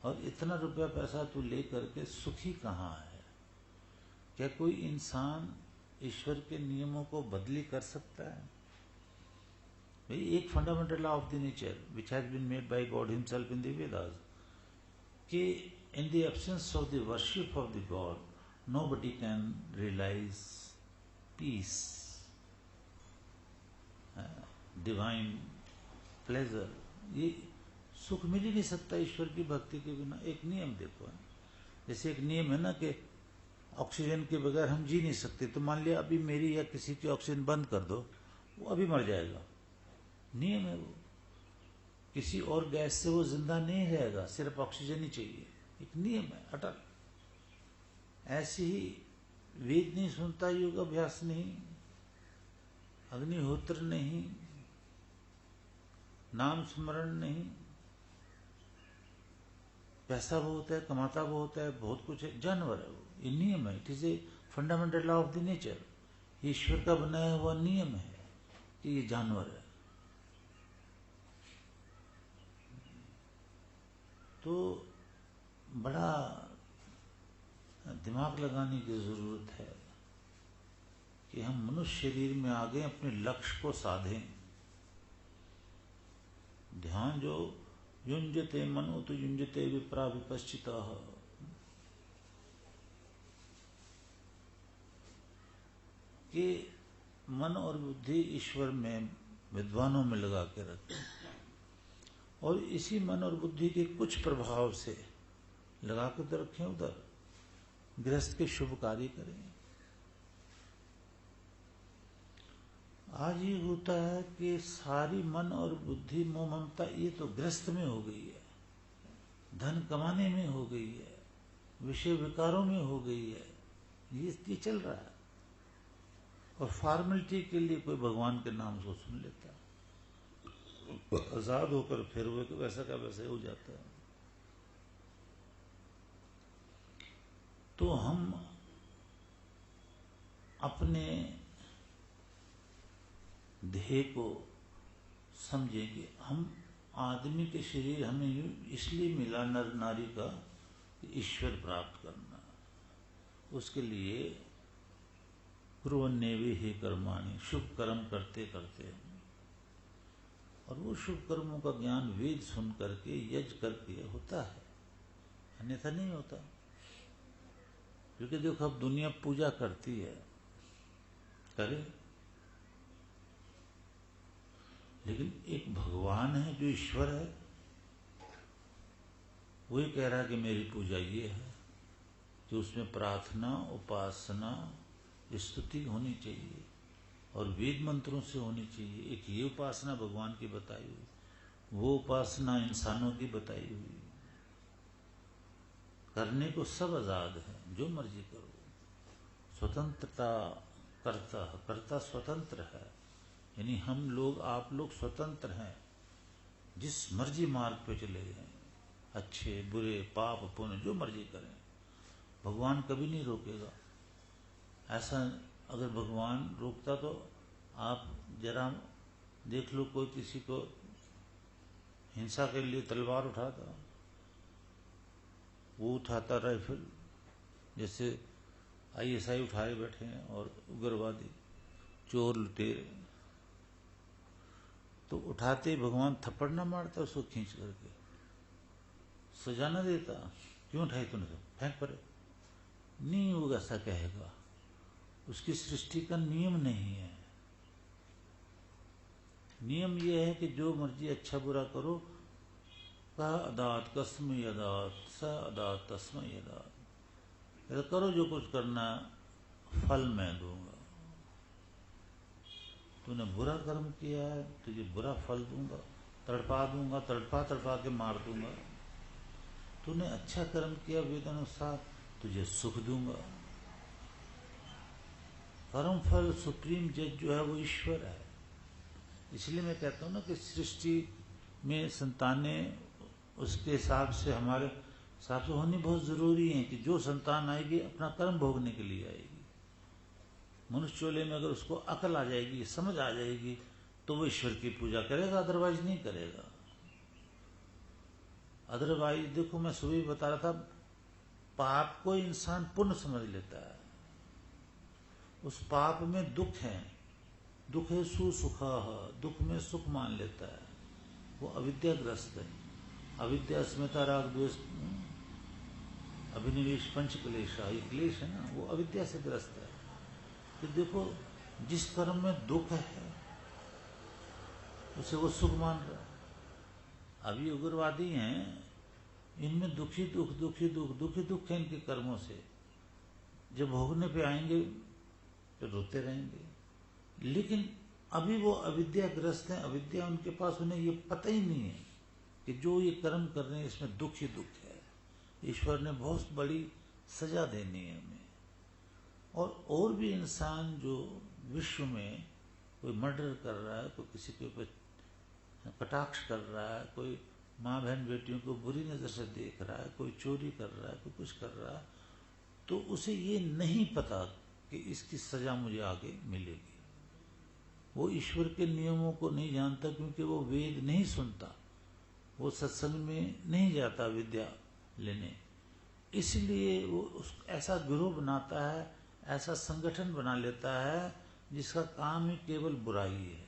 और इतना रुपया पैसा तू ले करके सुखी कहाँ है? क्या कोई इंसान ईश्वर के नियमों को बदली कर सकता है? भाई एक fundamental law of the nature which has been made by God himself in the Vedas, कि in the absence of the worship of the God, nobody can realize peace, divine pleasure. ये सुख मिल ही नहीं सकता ईश्वर की भक्ति के बिना। एक नियम देखो, जैसे एक नियम है ना कि ऑक्सीजन के बगैर हम जी नहीं सकते, तो मान लिया अभी मेरी या किसी की ऑक्सीजन बंद कर दो, वो अभी मर जाएगा। नियम है वो। किसी और गैस से वो जिंदा नहीं रहेगा, सिर्फ ऑक्सीजन ही चाहिए। एक नियम है अटल। ऐसे ही वेद नहीं सुनता, योग अभ्यास नहीं, अग्निहोत्र नहीं, नाम स्मरण नहीं, पैसा बहुत है, कमाता बहुत है, बहुत कुछ है, जानवर है वो। ये नियम है। It is a fundamental law of the nature. ईश्वर का बनाया हुआ नियम है कि ये जानवर है। तो बड़ा दिमाग लगाने की जरूरत है कि हम मनुष्य शरीर में आ गए, अपने लक्ष्य को साधें। ध्यान जो युंजते मनो तो युंजते विप्रा विपश्चिता, कि मन और बुद्धि ईश्वर में, विद्वानों में लगा के रखें, और इसी मन और बुद्धि के कुछ प्रभाव से लगा के तो रखें उधर, गृहस्थ के शुभ कार्य करें। आज ये होता है कि सारी मन और बुद्धि मोह ममता ये तो गृहस्थ में हो गई है, धन कमाने में हो गई है, विषय विकारों में हो गई है, ये चल रहा है। और फॉर्मेलिटी के लिए कोई भगवान के नाम को सुन लेता है, आजाद होकर फिर वो वैसा का वैसे हो जाता है। तो हम अपने ध्येय को समझेंगे। हम आदमी के शरीर हमें इसलिए मिला नर नारी का, ईश्वर प्राप्त करना। उसके लिए कुर्वन्नेवे हे कर्माणि, शुभ कर्म करते करते हैं। और वो शुभ कर्मों का ज्ञान वेद सुन करके, यज्ञ करके होता है, अन्यथा नहीं होता। क्योंकि देखो अब दुनिया पूजा करती है, करे, लेकिन एक भगवान है जो ईश्वर है, वही कह रहा है कि मेरी पूजा ये है, कि उसमें प्रार्थना, उपासना, स्तुति होनी चाहिए और वेद मंत्रों से होनी चाहिए। एक ये उपासना भगवान की बताई हुई, वो उपासना इंसानों की बताई हुई। करने को सब आजाद है, जो मर्जी करो। स्वतंत्रता कर्ता स्वतंत्र है, यानी हम लोग, आप लोग स्वतंत्र हैं, जिस मर्जी मार्ग पे चले जाएं, अच्छे बुरे पाप पुण्य जो मर्जी करें, भगवान कभी नहीं रोकेगा। ऐसा अगर भगवान रोकता तो आप जरा देख लो, कोई किसी को हिंसा के लिए तलवार उठाता, वो उठाता राइफल, जैसे ISI उठाए बैठे हैं और उग्रवादी चोर लुटेरे, तो उठाते ही भगवान थप्पड़ ना मारता उसको खींच करके, सजा ना देता, क्यों उठाई तूने, तो फेंक पड़े। नहीं, वो ऐसा कहेगा, उसकी सृष्टि का नियम नहीं है। नियम यह है कि जो मर्जी अच्छा बुरा करो, का अदात कस्म यदात स अदात तस्म यदात, करो जो कुछ करना, फल मैं दूंगा। तूने बुरा कर्म किया है, तुझे बुरा फल दूंगा, तड़पा दूंगा, तड़पा तड़पा के मार दूंगा। तूने अच्छा कर्म किया वेद अनुसार, तुझे सुख दूंगा। कर्म फल सुप्रीम जज जो है वो ईश्वर है। इसलिए मैं कहता हूं ना कि सृष्टि में संतानें उसके हिसाब से, हमारे हिसाब से होनी बहुत जरूरी है, कि जो संतान आएगी अपना कर्म भोगने के लिए आएगी। मनुष्य चोले में अगर उसको अकल आ जाएगी, समझ आ जाएगी, तो वो ईश्वर की पूजा करेगा, अदरवाइज नहीं करेगा। अदरवाइज देखो, मैं सुबह बता रहा था, पाप को इंसान पुण्य समझ लेता है, उस पाप में दुख है, दुख है सुसुखा, दुख में सुख मान लेता है, वो अविद्याग्रस्त है। अविद्या, अस्मिता, राग, द्वेष, अभिनिवेश, पंच क्लेश, ये क्लेश है ना, वो अविद्या से ग्रस्त है। तो देखो, जिस कर्म में दुख है उसे वो सुख मान रहा है। अभी उग्रवादी हैं, इनमें दुखी दुख दुखी दुख दुखी दुख है इनके कर्मों से। जब भोगने पे आएंगे तो रोते रहेंगे, लेकिन अभी वो अविद्याग्रस्त हैं, अविद्या उनके पास, उन्हें ये पता ही नहीं है कि जो ये कर्म कर रहे हैं इसमें दुख ही दुख है। ईश्वर ने बहुत बड़ी सजा देनी है हमें। और भी इंसान जो विश्व में कोई मर्डर कर रहा है, कोई किसी के ऊपर कटाक्ष कर रहा है, कोई माँ बहन बेटियों को बुरी नजर से देख रहा है, कोई चोरी कर रहा है, कोई कुछ कर रहा है, तो उसे ये नहीं पता कि इसकी सजा मुझे आगे मिलेगी। वो ईश्वर के नियमों को नहीं जानता, क्योंकि वो वेद नहीं सुनता, वो सत्संग में नहीं जाता विद्या लेने। इसलिए वो ऐसा गिरोह बनाता है, ऐसा संगठन बना लेता है जिसका काम ही केवल बुराई है।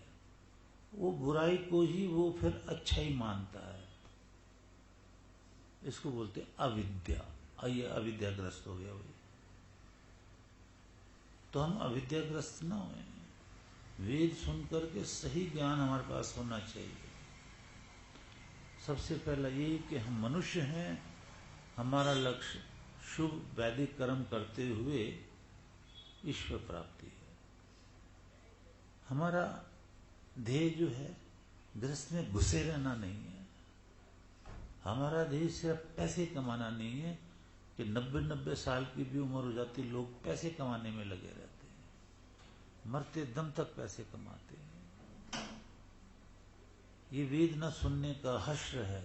वो बुराई को ही वो फिर अच्छा ही मानता है। इसको बोलते हैं अविद्या। ये अविद्याग्रस्त हो गया भाई। तो हम अविद्याग्रस्त ना हुए, वेद सुनकर के सही ज्ञान हमारे पास होना चाहिए। सबसे पहला ये कि हम मनुष्य हैं, हमारा लक्ष्य शुभ वैदिक कर्म करते हुए ईश्वर प्राप्ति है। हमारा ध्येय जो है गृहस्थ में घुसे रहना नहीं है। हमारा ध्येय सिर्फ पैसे कमाना नहीं है कि 90-90 साल की भी उम्र हो जाती, लोग पैसे कमाने में लगे रहते हैं, मरते दम तक पैसे कमाते हैं। ये वेद न सुनने का हश्र है।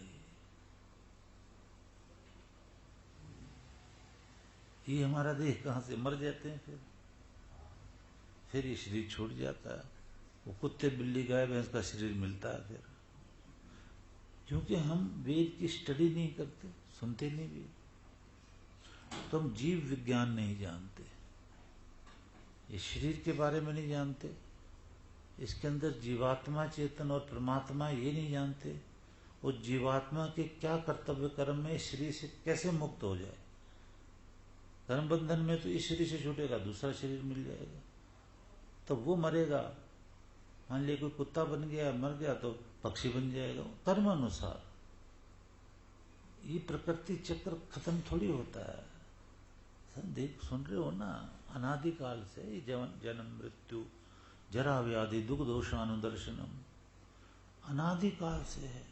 ये हमारा देह कहाँ से, मर जाते हैं फिर ये शरीर छूट जाता है, वो कुत्ते बिल्ली गाय भैंस का शरीर मिलता है फिर, क्योंकि हम वेद की स्टडी नहीं करते, सुनते नहीं भी, तो हम जीव विज्ञान नहीं जानते, ये शरीर के बारे में नहीं जानते, इसके अंदर जीवात्मा चेतन और परमात्मा ये नहीं जानते, और जीवात्मा के क्या कर्तव्य कर्म में इस शरीर से कैसे मुक्त हो जाए। कर्म बंधन में तो इस शरीर से छूटेगा, दूसरा शरीर मिल जाएगा, तो वो मरेगा, मान लिया कोई कुत्ता बन गया, मर गया तो पक्षी बन जाएगा, कर्म अनुसार। ये प्रकृति चक्र खत्म थोड़ी होता है, देख सुन रहे हो ना, अनादिकाल से ये जन्म मृत्यु जरा व्याधि दुख दोषानुदर्शनम अनादिकाल से है,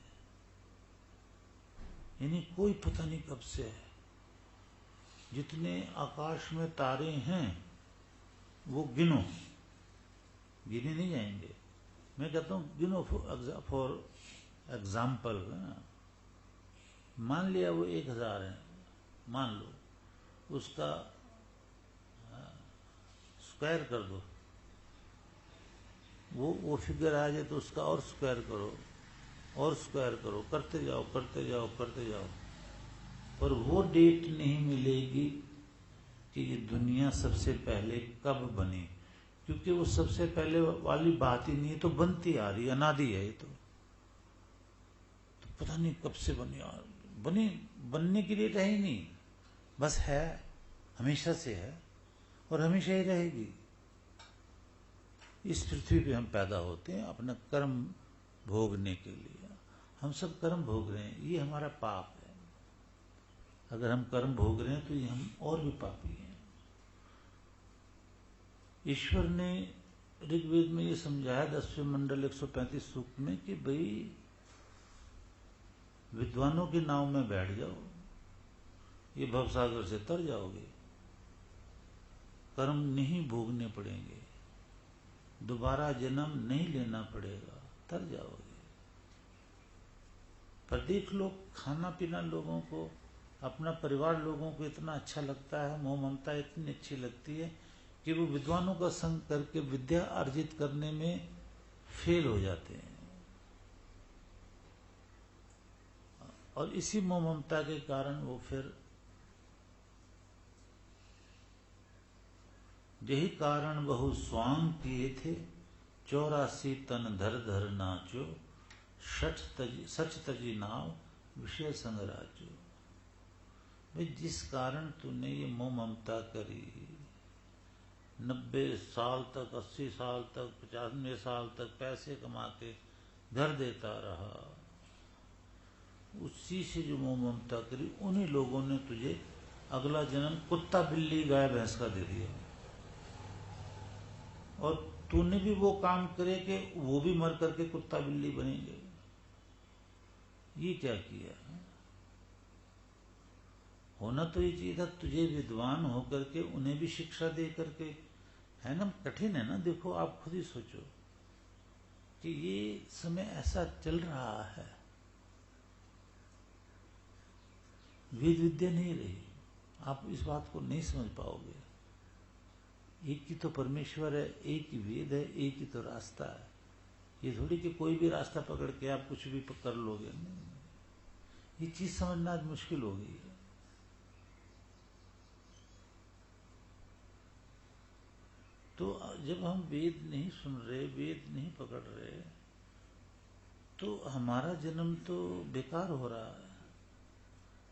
यानी कोई पता नहीं कब से है। जितने आकाश में तारे हैं वो गिनो, गिने नहीं जाएंगे, मैं कहता हूँ गिनो फॉर एग्जाम्पल। मान लिया वो 1000 है, मान लो, उसका स्क्वायर कर दो, वो फिगर आ जाए तो उसका और स्क्वायर करो, और स्क्वायर करो, करते जाओ करते जाओ करते जाओ, पर वो डेट नहीं मिलेगी कि ये दुनिया सबसे पहले कब बनी, क्योंकि वो सबसे पहले वाली बात ही नहीं है, तो बनती आ रही, अनादि है ये तो पता नहीं कब से बनी, बनने की डेट है ही नहीं, बस है, हमेशा से है और हमेशा ही रहेगी। इस पृथ्वी पे हम पैदा होते हैं अपना कर्म भोगने के लिए, हम सब कर्म भोग रहे हैं, ये हमारा पाप है। अगर हम कर्म भोग रहे हैं तो ये हम और भी पापी हैं। ईश्वर ने ऋग्वेद में ये समझाया 10वें मंडल 135 सूक्त में कि भाई विद्वानों की नाव में बैठ जाओ, ये भवसागर से तर जाओगे, कर्म नहीं भोगने पड़ेंगे, दोबारा जन्म नहीं लेना पड़ेगा, तर जाओगे। पर देख लो, खाना पीना लोगों को, अपना परिवार लोगों को इतना अच्छा लगता है, मोह ममता इतनी अच्छी लगती है कि वो विद्वानों का संग करके विद्या अर्जित करने में फेल हो जाते हैं। और इसी मोह ममता के कारण वो फिर, यही कारण बहु स्वांग किए थे, 84 तन धर धर नाचो, सच तजी नाव विषय संग राजो। भाई जिस कारण तूने ये मोह ममता करी, 90 साल तक, 80 साल तक, 95 साल तक पैसे कमा के घर देता रहा, उसी से जो मोह ममता करी, उन्हीं लोगों ने तुझे अगला जन्म कुत्ता बिल्ली गाय भैंस का दे दिया, और तूने भी वो काम करे कि वो भी मर करके कुत्ता बिल्ली बनेंगे। ये क्या किया? होना तो ये चाहिए था तुझे विद्वान होकर के उन्हें भी शिक्षा दे करके, है ना, कठिन है ना। देखो आप खुद ही सोचो कि ये समय ऐसा चल रहा है, वेद विद्या नहीं रही, आप इस बात को नहीं समझ पाओगे। एक ही तो परमेश्वर है, एक ही वेद है, एक ही तो रास्ता है। ये थोड़ी कि कोई भी रास्ता पकड़ के आप कुछ भी कर लोगे, नहीं। ये चीज समझना आज मुश्किल हो गई है। तो जब हम वेद नहीं सुन रहे, वेद नहीं पकड़ रहे, तो हमारा जन्म तो बेकार हो रहा है,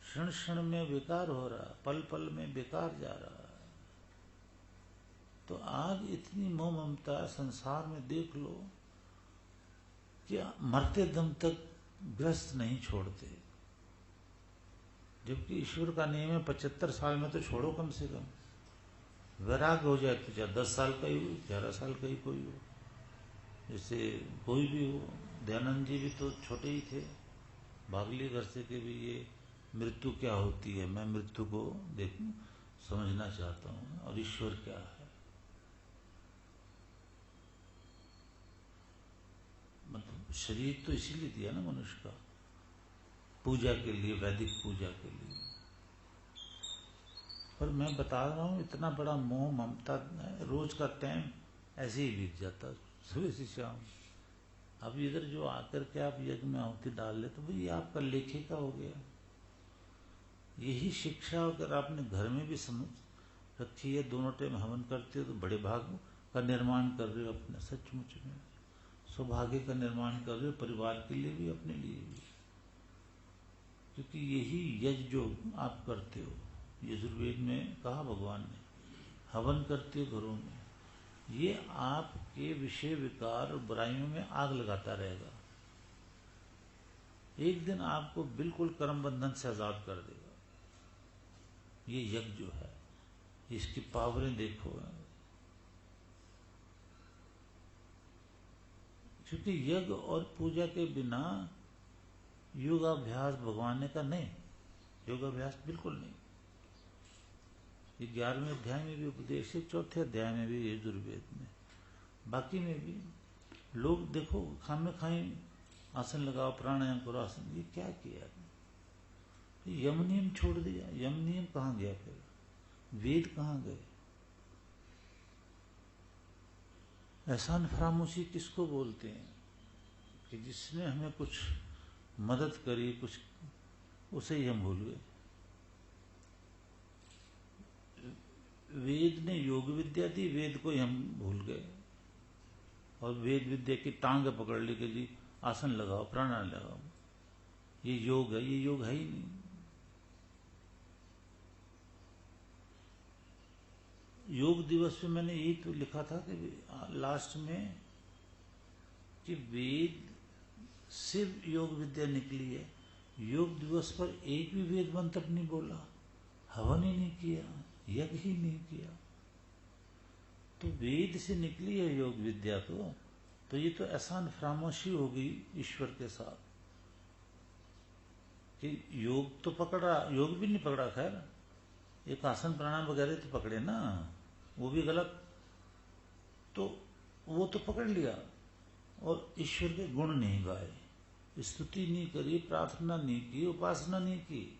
क्षण क्षण में बेकार हो रहा है, पल पल में बेकार जा रहा है। तो आज इतनी मोह ममता संसार में देख लो कि मरते दम तक ग्रस्त नहीं छोड़ते, जबकि ईश्वर का नियम है 75 साल में तो छोड़ो कम से कम। वैराग्य हो जाए तो चाहे 10 साल का ही हो, 11 साल का ही कोई हो, जैसे कोई भी हो। दयानंद जी भी तो छोटे ही थे, भागली घर से के भी ये मृत्यु क्या होती है, मैं मृत्यु को समझना चाहता हूँ, और ईश्वर क्या है। मतलब शरीर तो इसीलिए दिया ना मनुष्य का, पूजा के लिए, वैदिक पूजा के लिए। पर मैं बता रहा हूँ इतना बड़ा मोह ममता, रोज का टाइम ऐसे ही बीत जाता सुबह से शाम। अब इधर जो आकर के आप यज्ञ में आहुति डाल ले तो भाई आपका लेखिका हो गया। यही शिक्षा अगर आपने घर में भी समझ रखी है, दोनों टाइम हवन करते हो तो बड़े भाग का निर्माण कर रहे हो अपने, सचमुच में सौभाग्य का निर्माण कर रहे हो, परिवार के लिए भी अपने लिए भी। क्योंकि यही यज्ञ जो आप करते हो, यजुर्वेद में कहा भगवान ने, हवन करते हो घरों में, ये आपके विषय विकार और बुराइयों में आग लगाता रहेगा। एक दिन आपको बिल्कुल कर्म बंधन से आजाद कर देगा। ये यज्ञ जो है, इसकी पावरें देखो। क्योंकि यज्ञ और पूजा के बिना योगाभ्यास भगवान ने कहा नहीं, योगाभ्यास बिल्कुल नहीं। ये 11वें अध्याय में भी उपदेश है, 4थे अध्याय में भी, यजुर्वेद में, बाकी में भी। लोग देखो खामे खाई आसन लगाओ, प्राणायाम करो, आसन, ये क्या किया? यम नियम छोड़ दिया। यम नियम कहाँ गया? फिर वेद कहाँ गए? एहसान फरामोशी किसको बोलते हैं? कि जिसने हमें कुछ मदद करी, कुछ, उसे ही हम भूल गए। वेद ने योग विद्या दी, वेद को ही हम भूल गए। और वेद विद्या की टांग पकड़ ली कि जी आसन लगाओ, प्राणायाम लगाओ, ये योग है। ये योग है ही नहीं। योग दिवस में मैंने यही तो लिखा था कि लास्ट में कि वेद सिर्फ योग विद्या निकली है। योग दिवस पर एक भी वेद मंत्र नहीं बोला, हवन ही नहीं किया, यज्ञ ही नहीं किया। तो वेद से निकली है योग विद्या तो ये तो एहसान फरामोशी होगी ईश्वर के साथ कि योग तो पकड़ा, योग भी नहीं पकड़ा। खैर एक आसन प्राणायाम वगैरह तो पकड़े ना, वो भी गलत, तो वो तो पकड़ लिया। और ईश्वर के गुण नहीं गाए, स्तुति नहीं करी, प्रार्थना नहीं की, उपासना नहीं की।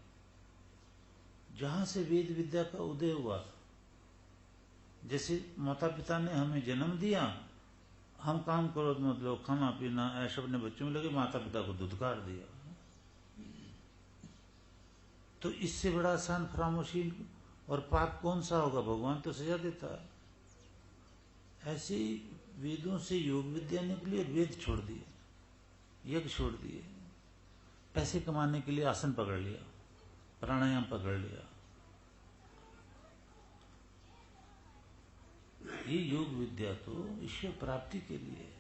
जहां से वेद विद्या का उदय हुआ, जैसे माता पिता ने हमें जन्म दिया, हम काम करो मतलब खाना पीना ऐसा अपने बच्चों में लगे, माता पिता को दुत्कार दिया। तो इससे बड़ा आसान फरामोशी और पाप कौन सा होगा? भगवान तो सजा देता है। ऐसे ही वेदों से योग विद्या निकली और वेद छोड़ दिए, यज्ञ छोड़ दिए। पैसे कमाने के लिए आसन पकड़ लिया, प्राणायाम पकड़ लिया। ये योग विद्या तो ईश्वर प्राप्ति के लिए है।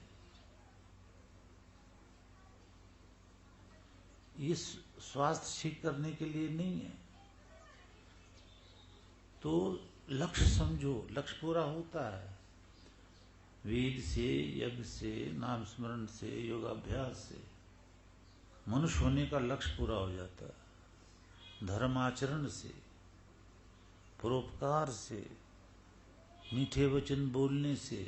ये स्वास्थ्य ठीक करने के लिए नहीं है। तो लक्ष्य समझो, लक्ष्य पूरा होता है वेद से, यज्ञ से, नाम स्मरण से, योगाभ्यास से। मनुष्य होने का लक्ष्य पूरा हो जाता है। धर्माचरण से, परोपकार से, मीठे वचन बोलने से,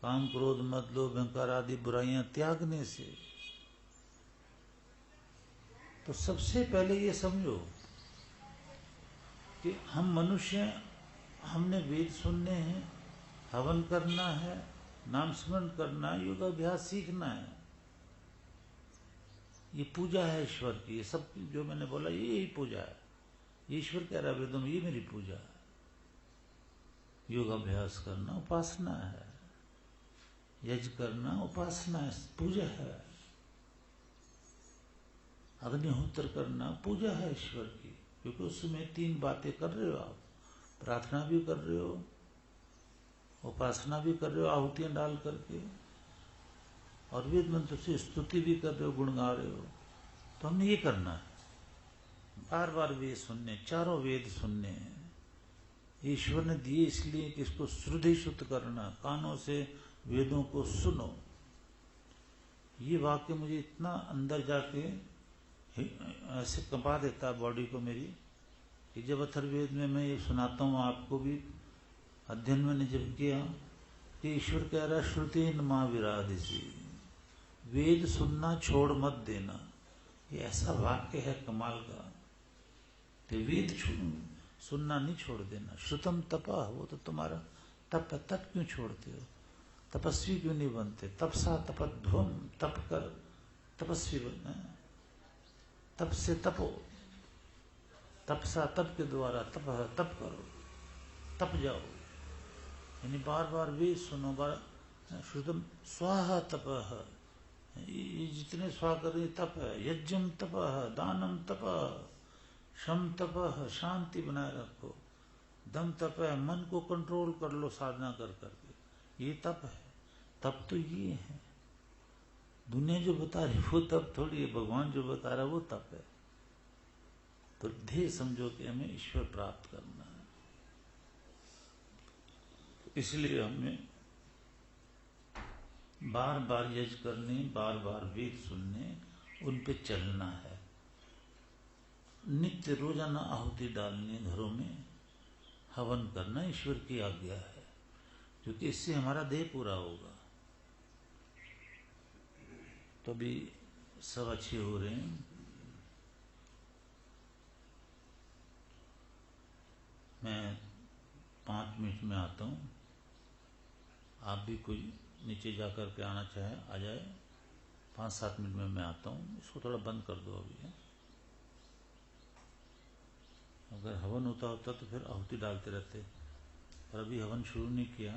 काम क्रोध मद लोभ अहंकार आदि बुराइयां त्यागने से। तो सबसे पहले ये समझो कि हम मनुष्य हैं, हमने वेद सुनने हैं, हवन करना है, नाम स्मरण करना है, योगाभ्यास सीखना है। ये पूजा है ईश्वर की। ये सब जो मैंने बोला यही पूजा है। ईश्वर कह रहा है वेदों में, ये मेरी पूजा है। योगाभ्यास करना उपासना है, यज्ञ करना उपासना है, पूजा है। अग्निहोत्र करना पूजा है ईश्वर की, क्योंकि उसमें 3 बातें कर रहे हो आप। प्रार्थना भी कर रहे हो, उपासना भी कर रहे हो आहुतियां डाल करके, और वेद मंत्र से स्तुति भी कर रहे हो, गुण गा रहे हो। तो हमने ये करना है, बार बार वेद सुनने, चारों वेद सुनने हैं। ईश्वर ने दिए इसलिए कि इसको श्रुति शुद्ध करना, कानों से वेदों को सुनो। ये वाक्य मुझे इतना अंदर जाके ऐसे कंपा देता है बॉडी को मेरी, कि जब अथर्ववेद में मैं ये सुनाता हूँ आपको भी, अध्ययन मैंने जब किया कि ईश्वर कह रहा है श्रुति न मां विराधिसी, वेद सुनना छोड़ मत देना। ये ऐसा वाक्य है कमाल का। तो वेद सुनना नहीं छोड़ देना। श्रुतम तपा, वो तो तुम्हारा तप है, तप क्यों छोड़ते हो? तपस्वी क्यों नहीं बनते? तपसा तपध्वम, तप कर तपस्वी बनना। तप से तपो, तपसा तप के द्वारा, तप करो, तप जाओ। यानी बार बार वेद सुनो, बार श्रुतम स्वाहा तपः, ये जितने स्वा कर रहे तप है। यज्ञम तपः, दानम तपः, शम तपः, शांति बनाए रखो। दम तप है, मन को कंट्रोल कर लो साधना कर करके, ये तप है। तप तो ये है, दुनिया जो बता रही वो तप थोड़ी है, भगवान जो बता रहा है वो तप है। तो ध्येय समझो कि हमें ईश्वर प्राप्त करना है, इसलिए हमें बार बार यज्ञ करने, बार बार वेद सुनने, उन पे चलना है। नित्य रोजाना आहुति डालने, घरों में हवन करना ईश्वर की आज्ञा है, क्योंकि इससे हमारा देह पूरा होगा। तो भी सब अच्छे हो रहे हैं। मैं 5 मिनट में आता हूँ, आप भी कोई नीचे जाकर के आना चाहे आ जाए। 5-7 मिनट में मैं आता हूँ। इसको थोड़ा बंद कर दो अभी है? अगर हवन होता तो फिर आहुति डालते रहते, पर अभी हवन शुरू नहीं किया।